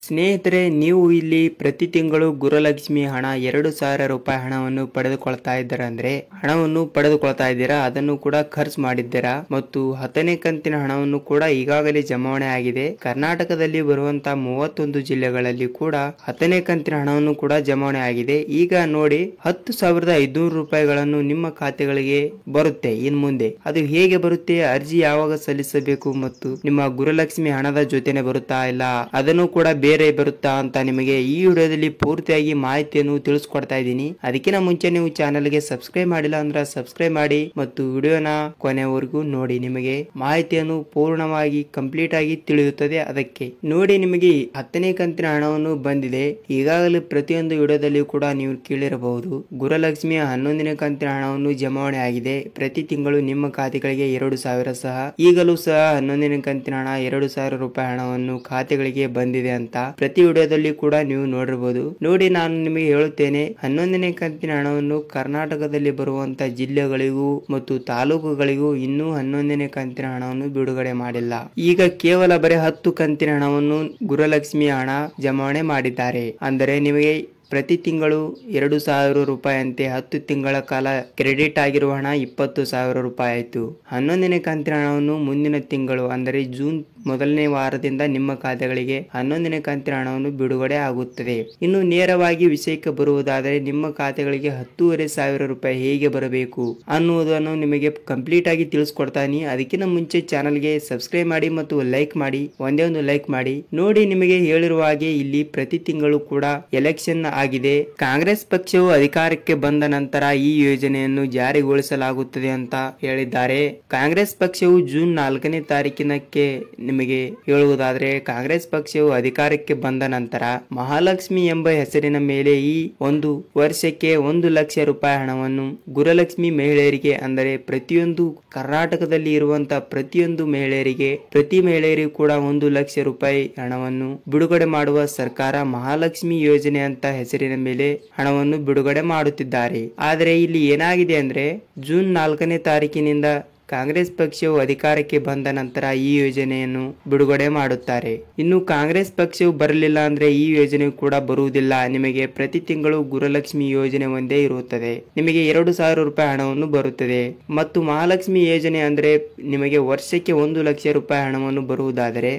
ಸ್ನೇಹಿತರೆ, ನೀವು ಇಲ್ಲಿ ಪ್ರತಿ ತಿಂಗಳು ಗೃಹಲಕ್ಷ್ಮಿ ಹಣ 2,000 ರೂಪಾಯಿ ಹಣವನ್ನು ಪಡೆದುಕೊಳ್ತಾ ಇದ್ದೀರಾ. ಅಂದ್ರೆ ಹಣವನ್ನು ಪಡೆದುಕೊಳ್ತಾ ಇದ್ದೀರಾ, ಅದನ್ನು ಕೂಡ ಖರ್ಚು ಮಾಡಿದ್ದೀರಾ ಮತ್ತು 10ನೇ ಕಂತಿನ ಹಣವನ್ನು ಕೂಡ ಈಗಾಗಲೇ ಜಮಾವಣೆ ಆಗಿದೆ. ಕರ್ನಾಟಕದಲ್ಲಿ ಬರುವಂತಹ 31 ಜಿಲ್ಲೆಗಳಲ್ಲಿ ಕೂಡ 10ನೇ ಕಂತಿನ ಹಣವನ್ನು ಕೂಡ ಜಮಾವಣೆ ಆಗಿದೆ. ಈಗ ನೋಡಿ, 10,500 ರೂಪಾಯಿಗಳನ್ನು ನಿಮ್ಮ ಖಾತೆಗಳಿಗೆ ಬರುತ್ತೆ. ಇನ್ ಮುಂದೆ ಅದು ಹೇಗೆ ಬರುತ್ತೆ, ಅರ್ಜಿ ಯಾವಾಗ ಸಲ್ಲಿಸಬೇಕು ಮತ್ತು ನಿಮ್ಮ ಗೃಹಲಕ್ಷ್ಮಿ ಹಣದ ಜೊತೆನೆ ಬರುತ್ತಾ ಇಲ್ಲ ಅದನ್ನು ಕೂಡ ಬೇರೆ ಬರುತ್ತಾ ಅಂತ ನಿಮಗೆ ಈ ವಿಡಿಯೋದಲ್ಲಿ ಪೂರ್ತಿಯಾಗಿ ಮಾಹಿತಿಯನ್ನು ತಿಳಿಸ್ಕೊಡ್ತಾ ಇದ್ದೀನಿ. ಅದಕ್ಕಿಂತ ಮುಂಚೆ ನೀವು ಚಾನೆಲ್ಗೆ ಸಬ್ಸ್ಕ್ರೈಬ್ ಮಾಡಿಲ್ಲ ಅಂದ್ರೆ ಸಬ್ಸ್ಕ್ರೈಬ್ ಮಾಡಿ ಮತ್ತು ವಿಡಿಯೋನ ಕೊನೆವರೆಗೂ ನೋಡಿ. ನಿಮಗೆ ಮಾಹಿತಿಯನ್ನು ಪೂರ್ಣವಾಗಿ ಕಂಪ್ಲೀಟ್ ಆಗಿ ತಿಳಿಯುತ್ತದೆ. ಅದಕ್ಕೆ ನೋಡಿ, ನಿಮಗೆ 10ನೇ ಕಂತಿನ ಹಣವನ್ನು ಬಂದಿದೆ. ಈಗಾಗಲೇ ಪ್ರತಿಯೊಂದು ವಿಡಿಯೋದಲ್ಲಿ ಕೂಡ ನೀವು ಕೇಳಿರಬಹುದು, ಗೃಹಲಕ್ಷ್ಮಿಯ 11ನೇ ಕಂತಿನ ಹಣವನ್ನು ಜಮಾವಣೆ ಆಗಿದೆ. ಪ್ರತಿ ತಿಂಗಳು ನಿಮ್ಮ ಖಾತೆಗಳಿಗೆ 2,000 ಸಹ ಈಗಲೂ ಸಹ 11ನೇ ಕಂತಿನ ಹಣ 2,000 ರೂಪಾಯಿ ಹಣವನ್ನು ಖಾತೆಗಳಿಗೆ ಬಂದಿದೆ ಅಂತ ಪ್ರತಿ ವಿಡಿಯೋದಲ್ಲಿ ಕೂಡ ನೀವು ನೋಡಿರಬಹುದು. ನೋಡಿ, ನಾನು ನಿಮಗೆ ಹೇಳುತ್ತೇನೆ, 11ನೇ ಕಂತಿನ ಹಣವನ್ನು ಕರ್ನಾಟಕದಲ್ಲಿ ಬರುವಂತ ಜಿಲ್ಲೆಗಳಿಗೂ ಮತ್ತು ತಾಲೂಕುಗಳಿಗೂ ಇನ್ನೂ 11ನೇ ಕಂತಿನ ಹಣವನ್ನು ಬಿಡುಗಡೆ ಮಾಡಿಲ್ಲ. ಈಗ ಕೇವಲ ಬರೀ 10 ಕಂತಿನ ಹಣವನ್ನು ಗೃಹಲಕ್ಷ್ಮಿ ಹಣ ಜಮಾವಣೆ ಮಾಡಿದ್ದಾರೆ. ಅಂದರೆ ನಿಮಗೆ ಪ್ರತಿ ತಿಂಗಳು 2,000 ರೂಪಾಯಿ ಅಂತೆ 10 ತಿಂಗಳ ಕಾಲ ಕ್ರೆಡಿಟ್ ಆಗಿರುವ ಹಣ 20,000 ರೂಪಾಯಿ ಆಯ್ತು. 11ನೇ ಕಂತಿನ ಹಣವನ್ನು ಮುಂದಿನ ತಿಂಗಳು ಅಂದರೆ ಜೂನ್ ಮೊದಲನೇ ವಾರದಿಂದ ನಿಮ್ಮ ಖಾತೆಗಳಿಗೆ 11ನೇ ಕಂತಿನ ಹಣವನ್ನು ಬಿಡುಗಡೆ ಆಗುತ್ತದೆ. ಇನ್ನು ನೇರವಾಗಿ ವಿಷಯಕ್ಕೆ ಬರುವುದಾದರೆ, ನಿಮ್ಮ ಖಾತೆಗಳಿಗೆ 10,500 ರೂಪಾಯಿ ಹೇಗೆ ಬರಬೇಕು ಅನ್ನುವುದನ್ನು ನಿಮಗೆ ಕಂಪ್ಲೀಟ್ ಆಗಿ ತಿಳಿಸ್ಕೊಡ್ತಾನೆ. ಅದಕ್ಕಿಂತ ಮುಂಚೆ ಚಾನಲ್ಗೆ ಸಬ್ಸ್ಕ್ರೈಬ್ ಮಾಡಿ ಮತ್ತು ಲೈಕ್ ಮಾಡಿ, ಒಂದೇ ಒಂದು ಲೈಕ್ ಮಾಡಿ. ನೋಡಿ, ನಿಮಗೆ ಹೇಳಿರುವ ಹಾಗೆ ಇಲ್ಲಿ ಪ್ರತಿ ತಿಂಗಳು ಕೂಡ ಎಲೆಕ್ಷನ್ ಆಗಿದೆ. ಕಾಂಗ್ರೆಸ್ ಪಕ್ಷವು ಅಧಿಕಾರಕ್ಕೆ ಬಂದ ನಂತರ ಈ ಯೋಜನೆಯನ್ನು ಜಾರಿಗೊಳಿಸಲಾಗುತ್ತದೆ ಅಂತ ಹೇಳಿದ್ದಾರೆ. ಕಾಂಗ್ರೆಸ್ ಪಕ್ಷವು ಜೂನ್ 4ನೇ ತಾರೀಕಿನಕ್ಕೆ ನಿಮಗೆ ಹೇಳುವುದಾದ್ರೆ, ಕಾಂಗ್ರೆಸ್ ಪಕ್ಷವು ಅಧಿಕಾರಕ್ಕೆ ಬಂದ ನಂತರ ಮಹಾಲಕ್ಷ್ಮಿ ಎಂಬ ಹೆಸರಿನ ಮೇಲೆ ಈ ಒಂದು ವರ್ಷಕ್ಕೆ 1 ಲಕ್ಷ ರೂಪಾಯಿ ಹಣವನ್ನು ಗೃಹಲಕ್ಷ್ಮಿ ಮಹಿಳೆಯರಿಗೆ, ಅಂದರೆ ಪ್ರತಿಯೊಂದು ಕರ್ನಾಟಕದಲ್ಲಿ ಇರುವಂತಹ ಪ್ರತಿಯೊಂದು ಮಹಿಳೆಯರಿಗೆ, ಪ್ರತಿ ಮಹಿಳೆಯರಿಗೂ ಕೂಡ 1 ಲಕ್ಷ ರೂಪಾಯಿ ಹಣವನ್ನು ಬಿಡುಗಡೆ ಮಾಡುವ ಸರ್ಕಾರ ಮಹಾಲಕ್ಷ್ಮಿ ಯೋಜನೆ ಅಂತ ಹೆಸರಿನ ಮೇಲೆ ಹಣವನ್ನು ಬಿಡುಗಡೆ ಮಾಡುತ್ತಿದ್ದಾರೆ. ಆದರೆ ಇಲ್ಲಿ ಏನಾಗಿದೆ ಅಂದ್ರೆ, ಜೂನ್ 4ನೇ ತಾರೀಕಿನಿಂದ ಕಾಂಗ್ರೆಸ್ ಪಕ್ಷವು ಅಧಿಕಾರಕ್ಕೆ ಬಂದ ನಂತರ ಈ ಯೋಜನೆಯನ್ನು ಬಿಡುಗಡೆ ಮಾಡುತ್ತಾರೆ. ಇನ್ನು ಕಾಂಗ್ರೆಸ್ ಪಕ್ಷವು ಬರಲಿಲ್ಲ ಅಂದ್ರೆ ಈ ಯೋಜನೆ ಕೂಡ ಬರುವುದಿಲ್ಲ. ನಿಮಗೆ ಪ್ರತಿ ತಿಂಗಳು ಗೃಹಲಕ್ಷ್ಮಿ ಯೋಜನೆ ಒಂದೇ ಇರುತ್ತದೆ. ನಿಮಗೆ 2,000 ರೂಪಾಯಿ ಹಣವನ್ನು ಬರುತ್ತದೆ. ಮತ್ತು ಮಹಾಲಕ್ಷ್ಮಿ ಯೋಜನೆ ಅಂದ್ರೆ ನಿಮಗೆ ವರ್ಷಕ್ಕೆ 1 ಲಕ್ಷ ರೂಪಾಯಿ ಹಣವನ್ನು ಬರುವುದಾದರೆ,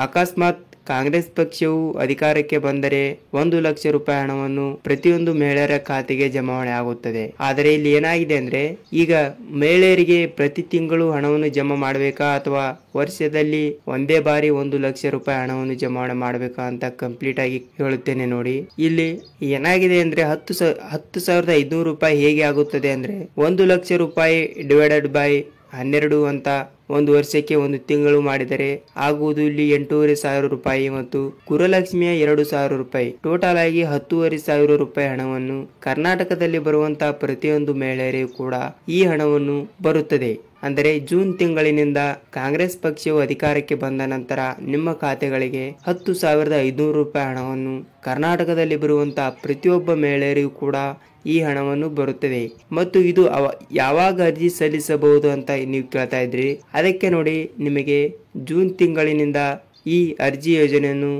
ಅಕಸ್ಮಾತ್ ಕಾಂಗ್ರೆಸ್ ಪಕ್ಷವು ಅಧಿಕಾರಕ್ಕೆ ಬಂದರೆ 1 ಲಕ್ಷ ರೂಪಾಯಿ ಹಣವನ್ನು ಪ್ರತಿಯೊಂದು ಮಹಿಳೆಯರ ಖಾತೆಗೆ ಜಮಾವಣೆ ಆಗುತ್ತದೆ. ಆದರೆ ಇಲ್ಲಿ ಏನಾಗಿದೆ ಅಂದ್ರೆ, ಈಗ ಮಹಿಳೆಯರಿಗೆ ಪ್ರತಿ ತಿಂಗಳು ಹಣವನ್ನು ಜಮಾ ಮಾಡಬೇಕಾ ಅಥವಾ ವರ್ಷದಲ್ಲಿ ಒಂದೇ ಬಾರಿ 1 ಲಕ್ಷ ರೂಪಾಯಿ ಹಣವನ್ನು ಜಮಾವಣೆ ಮಾಡಬೇಕಾ ಅಂತ ಕಂಪ್ಲೀಟ್ ಆಗಿ ಹೇಳುತ್ತೇನೆ. ನೋಡಿ, ಇಲ್ಲಿ ಏನಾಗಿದೆ ಅಂದ್ರೆ 10,500 ರೂಪಾಯಿ ಹೇಗೆ ಆಗುತ್ತದೆ ಅಂದ್ರೆ, 1 ಲಕ್ಷ ರೂಪಾಯಿ ಡಿವೈಡೆಡ್ ಬೈ 12 ಅಂತ ಒಂದು ವರ್ಷಕ್ಕೆ 1 ತಿಂಗಳು ಮಾಡಿದರೆ ಆಗುವುದು ಇಲ್ಲಿ 8,500 ರೂಪಾಯಿ ಮತ್ತು ಗೃಹಲಕ್ಷ್ಮಿಯ 2,000 ರೂಪಾಯಿ, ಟೋಟಲ್ ಆಗಿ 10,500 ರೂಪಾಯಿ ಹಣವನ್ನು ಕರ್ನಾಟಕದಲ್ಲಿ ಬರುವಂತಹ ಪ್ರತಿಯೊಂದು ಮಹಿಳೆಯರಿಗೂ ಕೂಡ ಈ ಹಣವನ್ನು ಬರುತ್ತದೆ. ಅಂದರೆ ಜೂನ್ ತಿಂಗಳಿನಿಂದ ಕಾಂಗ್ರೆಸ್ ಪಕ್ಷವು ಅಧಿಕಾರಕ್ಕೆ ಬಂದ ನಂತರ ನಿಮ್ಮ ಖಾತೆಗಳಿಗೆ 10,500 ರೂಪಾಯಿ ಹಣವನ್ನು ಕರ್ನಾಟಕದಲ್ಲಿ ಬರುವಂತಹ ಪ್ರತಿಯೊಬ್ಬ ಮಹಿಳೆಯರಿಗೂ ಕೂಡ ಈ ಹಣವನ್ನು ಬರುತ್ತದೆ. ಮತ್ತು ಇದು ಯಾವಾಗ ಅರ್ಜಿ ಸಲ್ಲಿಸಬಹುದು ಅಂತ ನೀವು ಕೇಳ್ತಾ ಇದ್ರಿ. ಅದಕ್ಕೆ ನೋಡಿ, ನಿಮಗೆ ಜೂನ್ ತಿಂಗಳಿನಿಂದ ಈ ಅರ್ಜಿ ಯೋಜನೆಯನ್ನು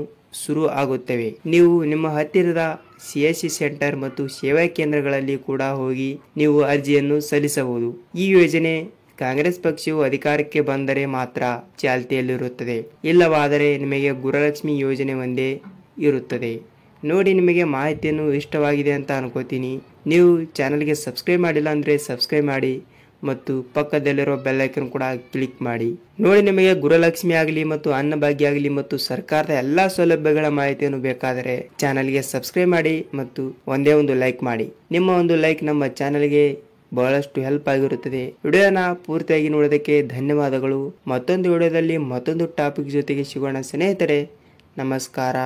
ಶುರು ಆಗುತ್ತವೆ. ನೀವು ನಿಮ್ಮ ಹತ್ತಿರದ CSC ಸೆಂಟರ್ ಮತ್ತು ಸೇವಾ ಕೇಂದ್ರಗಳಲ್ಲಿ ಕೂಡ ಹೋಗಿ ನೀವು ಅರ್ಜಿಯನ್ನು ಸಲ್ಲಿಸಬಹುದು. ಈ ಯೋಜನೆ ಕಾಂಗ್ರೆಸ್ ಪಕ್ಷವು ಅಧಿಕಾರಕ್ಕೆ ಬಂದರೆ ಮಾತ್ರ ಚಾಲ್ತಿಯಲ್ಲಿರುತ್ತದೆ. ಇಲ್ಲವಾದರೆ ನಿಮಗೆ ಗೃಹಲಕ್ಷ್ಮಿ ಯೋಜನೆ ಒಂದೇ ಇರುತ್ತದೆ. ನೋಡಿ, ನಿಮಗೆ ಮಾಹಿತಿಯನ್ನು ಇಷ್ಟವಾಗಿದೆ ಅಂತ ಅನ್ಕೋತೀನಿ. ನೀವು ಚಾನಲ್ಗೆ ಸಬ್ಸ್ಕ್ರೈಬ್ ಮಾಡಿಲ್ಲ ಅಂದರೆ ಸಬ್ಸ್ಕ್ರೈಬ್ ಮಾಡಿ ಮತ್ತು ಪಕ್ಕದಲ್ಲಿರೋ ಬೆಲ್ ಐಕನ್ ಕೂಡ ಕ್ಲಿಕ್ ಮಾಡಿ. ನೋಡಿ, ನಿಮಗೆ ಗೃಹಲಕ್ಷ್ಮಿ ಆಗಲಿ ಮತ್ತು ಅನ್ನಭಾಗ್ಯ ಆಗಲಿ ಮತ್ತು ಸರ್ಕಾರದ ಎಲ್ಲಾ ಸೌಲಭ್ಯಗಳ ಮಾಹಿತಿಯನ್ನು ಬೇಕಾದರೆ ಚಾನಲ್ಗೆ ಸಬ್ಸ್ಕ್ರೈಬ್ ಮಾಡಿ ಮತ್ತು ಒಂದೇ ಒಂದು ಲೈಕ್ ಮಾಡಿ. ನಿಮ್ಮ ಒಂದು ಲೈಕ್ ನಮ್ಮ ಚಾನಲ್ಗೆ ಬಹಳಷ್ಟು ಹೆಲ್ಪ್ ಆಗಿರುತ್ತದೆ. ವಿಡಿಯೋನ ಪೂರ್ತಿಯಾಗಿ ನೋಡೋದಕ್ಕೆ ಧನ್ಯವಾದಗಳು. ಮತ್ತೊಂದು ವಿಡಿಯೋದಲ್ಲಿ ಮತ್ತೊಂದು ಟಾಪಿಕ್ ಜೊತೆಗೆ ಸಿಗೋಣ ಸ್ನೇಹಿತರೆ. ನಮಸ್ಕಾರ.